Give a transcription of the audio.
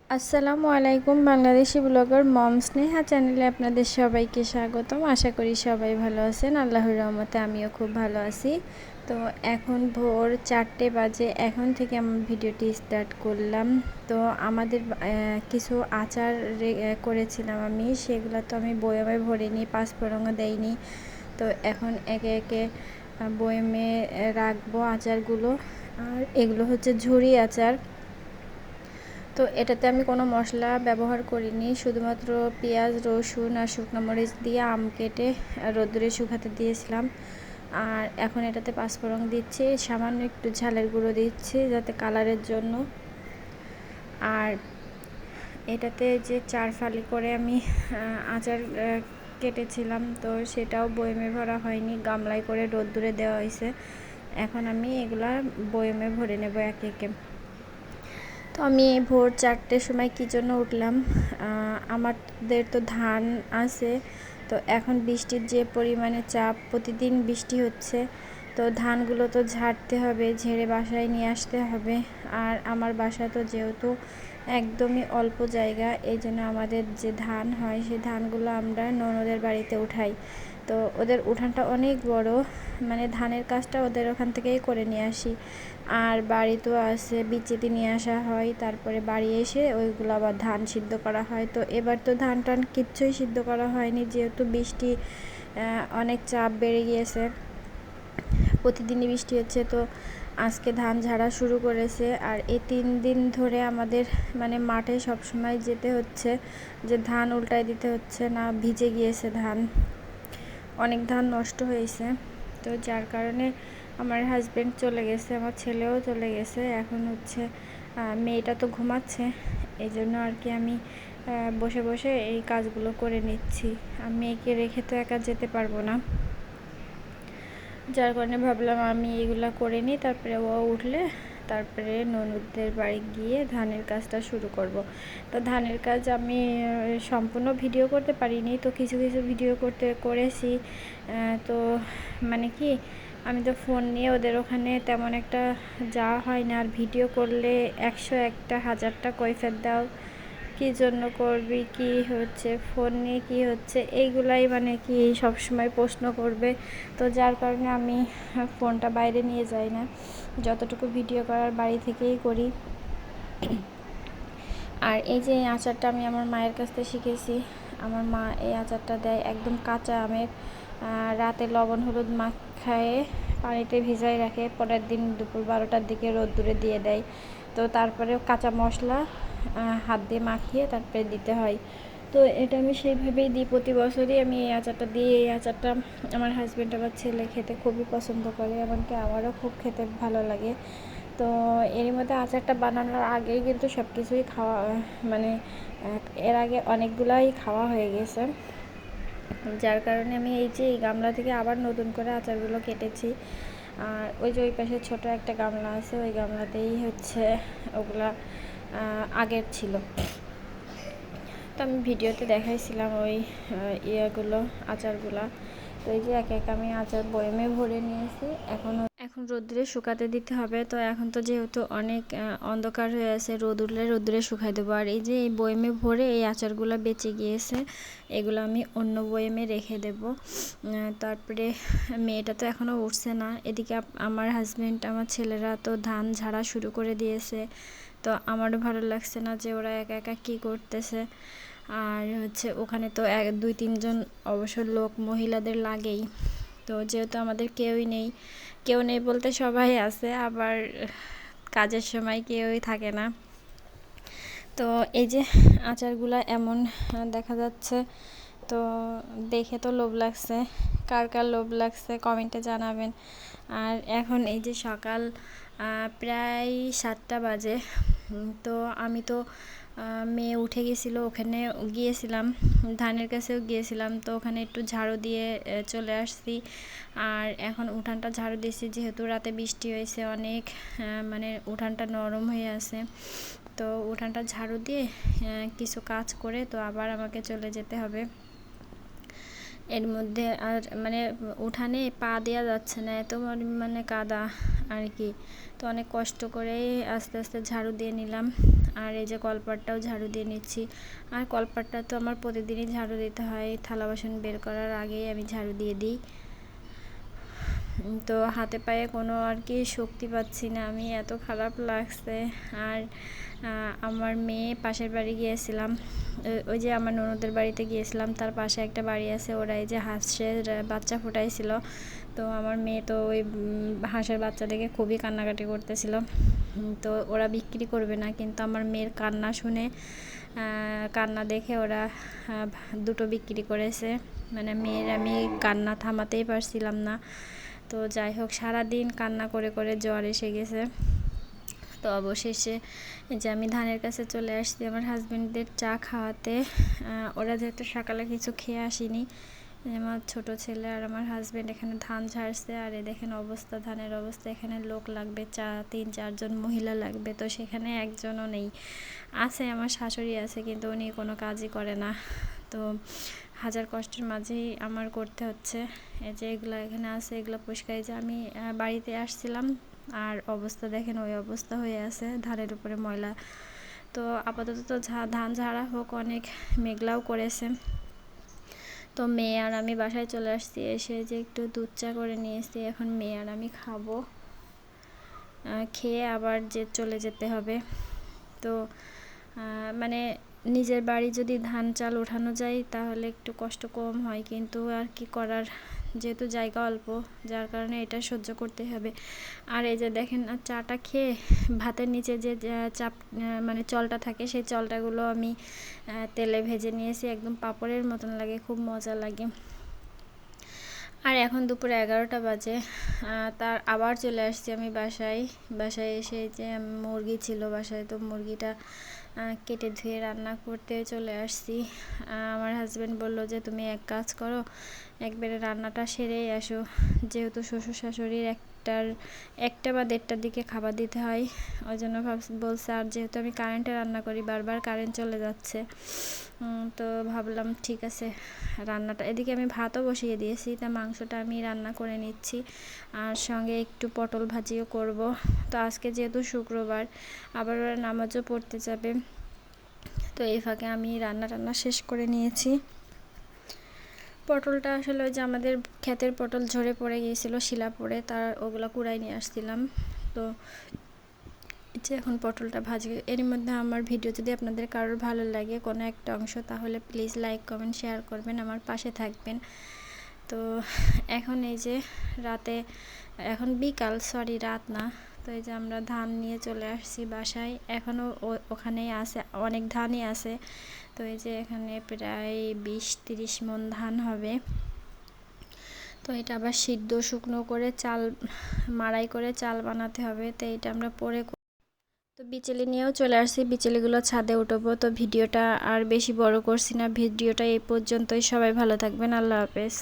আসসালামু আলাইকুম। বাংলাদেশি ব্লগার মম স্নেহা চ্যানেলে আপনাদের সবাইকে স্বাগতম। আশা করি সবাই ভালো আছেন। আল্লাহর রহমতে আমিও খুব ভালো আছি। তো এখন ভোর 4টে বাজে। এখন থেকে আমি ভিডিওটি স্টার্ট করলাম। তো আমাদের কিছু আচার করেছিলাম আমি, সেগুলো তো আমি বয়ামে ভরিনি, পাঁচফোড়নও দেইনি। তো এখন একে একে বয়ামে রাখবো আচারগুলো। আর এগুলো হচ্ছে ঝুরি আচার। তো এটাতে আমি কোনো মশলা ব্যবহার করিনি, শুধুমাত্র পেঁয়াজ, রসুন আর শুকনো মরিচ দিয়ে আম কেটে রোদ্দুরে শুকাতে দিয়েছিলাম। আর এখন এটাতে পাঁচফোড়ন দিচ্ছি, সামান্য একটু ঝালের গুঁড়ো দিচ্ছি যাতে কালারের জন্য। আর এটাতে যে 4 ফালি করে আমি আচার কেটেছিলাম, তো সেটাও বয়মে ভরা হয়নি, গামলায় করে রোদ্দুরে দেওয়া হয়েছে। এখন আমি এগুলা বয়মে ভরে নেব একে একে। তো আমি ভোর 4টের সময় কী জন্য উঠলাম, আমাদের তো ধান আছে। তো এখন বৃষ্টির যে পরিমাণে চাপ, প্রতিদিন বৃষ্টি হচ্ছে, তো ধানগুলো তো ঝাড়তে হবে, ঝেড়ে বাসায় নিয়ে আসতে হবে। আর আমার বাসা তো যেহেতু একদমই অল্প জায়গা, এই জন্য আমাদের যে ধান হয় সেই ধানগুলো আমরা ননদের বাড়িতে উঠাই। তো ওদের উঠানটা অনেক বড়, মানে ধানের কাজটা ওদের ওখান থেকেই করে নিয়ে আসি। আর বাড়িতেও আছে, বিচেতে নিয়ে আসা হয়, তারপরে বাড়ি এসে ওইগুলো আবার ধান সিদ্ধ করা হয়। তো এবার তো ধান টান কিচ্ছুই সিদ্ধ করা হয়নি, যেহেতু বৃষ্টি অনেক চাপ বেড়ে গিয়েছে, প্রতিদিনই বৃষ্টি হচ্ছে। তো আজকে ধান ঝাড়া শুরু করেছে। আর এই 3 দিন ধরে আমাদের মানে মাঠে সব সময় যেতে হচ্ছে, যে ধান উল্টায় দিতে হচ্ছে না, ভিজে গিয়েছে ধান, অনেক ধান নষ্ট হয়েছে। তো যার কারণে আমার হাজব্যান্ড চলে গেছে, আমার ছেলেও চলে গেছে। এখন হচ্ছে মেয়েটা তো ঘুমাচ্ছে, এই জন্য আর কি আমি বসে বসে এই কাজগুলো করে নিচ্ছি। আমি মেয়েকে রেখে তো একা যেতে পারবো না, যার কারণে ভাবলাম আমি এগুলা করে নিই, তারপরে ও উঠলে তারপরে ননদদের বাড়ি গিয়ে ধানের কাজটা শুরু করব। তো ধানের কাজ আমি সম্পূর্ণ ভিডিও করতে পারিনি, তো কিছু কিছু ভিডিও করেছি। তো মানে কি, আমি তো ফোন নিয়ে ওদের ওখানে তেমন একটা যাওয়া হয় না। আর ভিডিও করলে 101টা 1000টা কৈফিয়ত দাও, কী জন্য করবি, কি হচ্ছে, ফোন নিয়ে কি হচ্ছে, এইগুলাই মানে কি সব সময় প্রশ্ন করবে। তো যার কারণে আমি ফোনটা বাইরে নিয়ে যাই না, যতটুকু ভিডিও করার বাড়ি থেকেই করি। আর এই যে এই আচারটা আমি আমার মায়ের কাছ থেকে শিখেছি। আমার মা এই আচারটা দেয় একদম কাঁচা আমের, রাতে লবণ হলুদ মাখায়ে পানিতে ভিজাই রাখে, পরের দিন দুপুর 12টার দিকে রোদ্দুরে দিয়ে দেয়। তো তারপরে কাঁচা মশলা হাত দিয়ে মাখিয়ে তারপরে দিতে হয়। তো এটা আমি সেইভাবেই দিই, প্রতি বছরই আমি এই আচারটা দিই। এই আচারটা আমার হাজব্যান্ড, আমার ছেলে খেতে খুবই পছন্দ করে, এমনকি আমারও খুব খেতে ভালো লাগে। তো এর মধ্যে আচারটা বানানোর আগেই কিন্তু সব কিছুই খাওয়া, মানে এর আগে অনেকগুলাই খাওয়া হয়ে গেছে, যার কারণে আমি এই যে এই গামলা থেকে আবার নতুন করে আচারগুলো কেটেছি। আর ওই যে ওই পাশে ছোটো একটা গামলা আছে, ওই গামলাতেই হচ্ছে ওগুলা আগের ছিল। তো আমি ভিডিওতে দেখাইছিলাম ওই ইয়েগুলো, আচারগুলা। তো এই যে একে একে আমি আচার বয়মে ভরে নিয়েছি। এখন রোদ্দুরে শুকাতে দিতে হবে। তো এখন তো যেহেতু অনেক অন্ধকার হয়ে আছে, রোদ উঠলে রোদ্দুরে শুকাই দেবো। আর এই যে এই বয়মে ভরে এই আচারগুলো বেঁচে গিয়েছে, এগুলো আমি অন্য বয়মে রেখে দেব। তারপরে মেয়েটা তো এখনও উঠছে না, এদিকে আমার হাজব্যান্ড, আমার ছেলেরা তো ধান ঝাড়া শুরু করে দিয়েছে। তো আমারও ভালো লাগছে না যে ওরা একা একা কী করতেছে। আর হচ্ছে ওখানে তো 2-3 জন অবশ্য লোক, মহিলাদের লাগেই। তো যেহেতু আমাদের কেউ নেই বলতে সবাই আছে, আবার কাজের সময় কেউই থাকে না। তো এই যে আচারগুলা এমন দেখা যাচ্ছে, তো দেখে তো লোভ লাগছে। কার কার লোভ লাগছে কমেন্টে জানাবেন। আর এখন এই যে সকাল প্রায় 7টা বাজে। তো আমি তো মেয়ে উঠে গেছিলো, ওখানে গিয়েছিলাম, ধানের কাছেও গিয়েছিলাম। তো ওখানে একটু ঝাড়ু দিয়ে চলে আসছি। আর এখন উঠানটা ঝাড়ু দিয়েছি, যেহেতু রাতে বৃষ্টি হয়েছে অনেক, মানে উঠানটা নরম হয়ে আছে। তো উঠানটা ঝাড়ু দিয়ে কিছু কাজ করে তো আবার আমাকে চলে যেতে হবে। এর মধ্যে আর মানে উঠানে পা দেওয়া যাচ্ছে না, এত মানে কাদা আর কি। তো অনেক কষ্ট করে আস্তে আস্তে ঝাড়ু দিয়ে নিলাম। আর এই যে কলপাটটাও ঝাড়ু দিয়ে নিচ্ছি। আর কলপাটটা তো আমার প্রতিদিনই ঝাড়ু দিতে হয়, থালা বাসন বের করার আগেই আমি ঝাড়ু দিয়ে দিই। তো হাতে পায়ে কোনো আর কি শক্তি পাচ্ছি না আমি, এত খারাপ লাগছে। আর আমার মেয়ে পাশের বাড়ি গিয়েছিলাম, ওই যে আমার ননদের বাড়িতে গিয়েছিলাম, তার পাশে একটা বাড়ি আছে, ওরা এই যে হাঁসের বাচ্চা ফোটাইছিল। তো আমার মেয়ে তো ওই হাঁসের বাচ্চা দেখে খুবই কান্নাকাটি করতেছিল। তো ওরা বিক্রি করবে না, কিন্তু আমার মেয়ের কান্না শুনে কান্না দেখে ওরা দুটো বিক্রি করেছে। মানে মেয়ের আমি কান্না থামাতেই পারছিলাম না। তো যাই হোক, সারাদিন কান্না করে করে জ্বর এসে গেছে। তো অবশেষে যে আমি ধানের কাছে চলে আসছি আমার হাজবেন্ডদের চা খাওয়াতে। ওরা যেহেতু সকালে কিছু খেয়ে আসেনি, আমার ছোট ছেলে আর আমার হাজবেন্ড এখানে ধান ঝাড়ছে। আর এ দেখেন অবস্থা, ধানের অবস্থা। এখানে লোক লাগবে, 3-4 জন মহিলা লাগবে, তো সেখানে একজনও নেই। আছে আমার শাশুড়ি আছে, কিন্তু উনি কোনো কাজই করে না। তো হাজার কষ্টের মাঝেই আমার করতে হচ্ছে। এই যে এগুলো এখানে আছে, এগুলো পরিষ্কার। যে আমি বাড়িতে আসছিলাম, আর অবস্থা দেখেন ওই অবস্থা হয়ে আছে, ধানের উপরে ময়লা। তো আপাতত তো ধান ঝাড়া হোক, অনেক মেঘলাও করেছে। তো মেয়ে আর আমি বাসায় চলে আসছি, এসে যে একটু দুধ চা করে নিয়ে এসেছি, এখন মেয়ে আর আমি খাবো। খেয়ে আবার যে চলে যেতে হবে। তো মানে নিজের বাড়ি যদি ধান চাল ওঠানো যায় তাহলে একটু কষ্ট কম হয়, কিন্তু আর কি করার, যেহেতু জায়গা অল্প, যার কারণে এটা সহ্য করতে হবে। আর এই যে দেখেন চাটা খেয়ে ভাতের নিচে যে চাপ মানে চলটা থাকে, সেই চলটাগুলো আমি তেলে ভেজে নিয়েছি, একদম পাঁপড়ের মতন লাগে, খুব মজা লাগে। আর এখন দুপুর 11টা বাজে। তার আবার চলে আসছি আমি বাসায়। এসে যে মুরগি ছিল বাসায়, তো মুরগিটা কেটে ধুয়ে রান্না করতে চলে আসছি। আমার হাজব্যান্ড বলল যে তুমি এক কাজ করো, একবারে রান্নাটা সেরেই আসো, যেহেতু শ্বশুর শাশুড়ির একটা বা 1:30টার দিকে খাবার দিতে হয়, ওই জন্য বলছে। আর যেহেতু আমি কারেন্টে রান্না করি, বারবার কারেন্ট চলে যাচ্ছে, তো ভাবলাম ঠিক আছে রান্নাটা, এদিকে আমি ভাতও বসিয়ে দিয়েছি, তা মাংসটা আমি রান্না করে নিচ্ছি, আর সঙ্গে একটু পটল ভাজিও করব। তো আজকে যেহেতু শুক্রবার, আবার ওরা নামাজও পড়তে যাবে, তো এই ফাঁকে আমি রান্না শেষ করে নিয়েছি। পটলটা আসলে ওই যে আমাদের ক্ষেতের পটল ঝরে পড়ে গিয়েছিল শিলা পড়ে, তার ওগুলো কুড়াই নিয়ে আসছিলাম। তো যে এখন পটলটা ভাজি। এর মধ্যে আমার ভিডিও যদি আপনাদের কারোর ভালো লাগে কোনো একটা অংশ, তাহলে প্লিজ লাইক কমেন্ট শেয়ার করবেন, আমার পাশে থাকবেন। তো এখন এই যে এখন বিকাল, সরি রাত না। তো এই যে আমরা ধান নিয়ে চলে আসছি বাসায়, এখনও ওখানেই আছে, অনেক ধানই আছে। তো এই যে এখানে প্রায় 20-30 মণ ধান হবে। তো এটা আবার সিদ্ধ শুকনো করে চাল মাড়াই করে চাল বানাতে হবে। তো এটা আমরা পরে, তো বিচেলি নিয়েও চলে আসছি, বিচেলিগুলো ছাদে উঠবো। তো ভিডিওটা আর বেশি বড় করছি না, ভিডিওটা এই পর্যন্তই। সবাই ভালো থাকবেন, আল্লাহ হাফেজ।